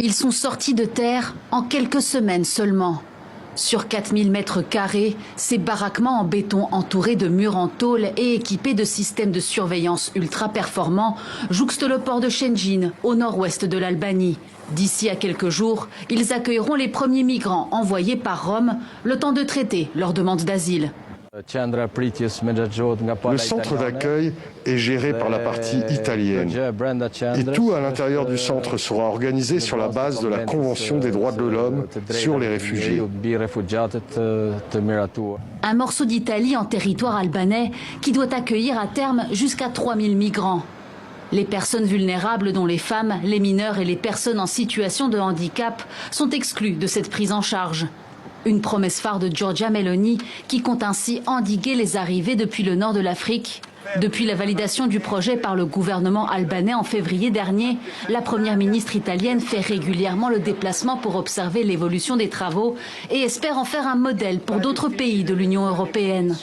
Ils sont sortis de terre en quelques semaines seulement. Sur 4000 mètres carrés, ces baraquements en béton entourés de murs en tôle et équipés de systèmes de surveillance ultra performants jouxtent le port de Shëngjin, au nord-ouest de l'Albanie. D'ici à quelques jours, ils accueilleront les premiers migrants envoyés par Rome, le temps de traiter leur demande d'asile. Le centre d'accueil est géré par la partie italienne et tout à l'intérieur du centre sera organisé sur la base de la Convention des droits de l'homme sur les réfugiés. Un morceau d'Italie en territoire albanais qui doit accueillir à terme jusqu'à 3000 migrants. Les personnes vulnérables, dont les femmes, les mineurs et les personnes en situation de handicap, sont exclues de cette prise en charge. Une promesse phare de Giorgia Meloni qui compte ainsi endiguer les arrivées depuis le nord de l'Afrique. Depuis la validation du projet par le gouvernement albanais en février dernier, la première ministre italienne fait régulièrement le déplacement pour observer l'évolution des travaux et espère en faire un modèle pour d'autres pays de l'Union européenne.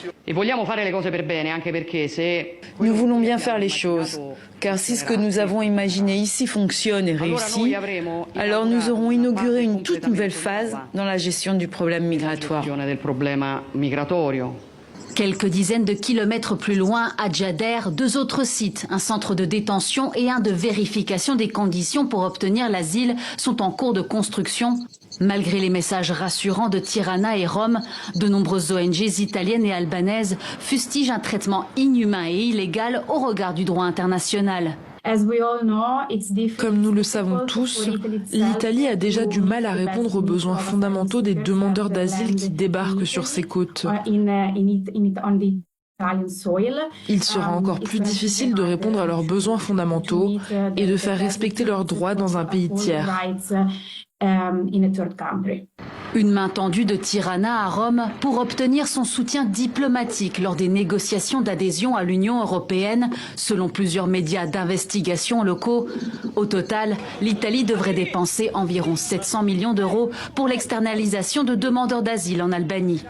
Nous voulons bien faire les choses, car si ce que nous avons imaginé ici fonctionne et réussit, alors nous aurons inauguré une toute nouvelle phase dans la gestion du problème migratoire. Quelques dizaines de kilomètres plus loin, à Djader, 2 autres sites, un centre de détention et un de vérification des conditions pour obtenir l'asile, sont en cours de construction. Malgré les messages rassurants de Tirana et Rome, de nombreuses ONG italiennes et albanaises fustigent un traitement inhumain et illégal au regard du droit international. Comme nous le savons tous, l'Italie a déjà du mal à répondre aux besoins fondamentaux des demandeurs d'asile qui débarquent sur ses côtes. Il sera encore plus difficile de répondre à leurs besoins fondamentaux et de faire respecter leurs droits dans un pays tiers. Une main tendue de Tirana à Rome pour obtenir son soutien diplomatique lors des négociations d'adhésion à l'Union européenne, selon plusieurs médias d'investigation locaux. Au total, l'Italie devrait dépenser environ 700 millions d'euros pour l'externalisation de demandeurs d'asile en Albanie.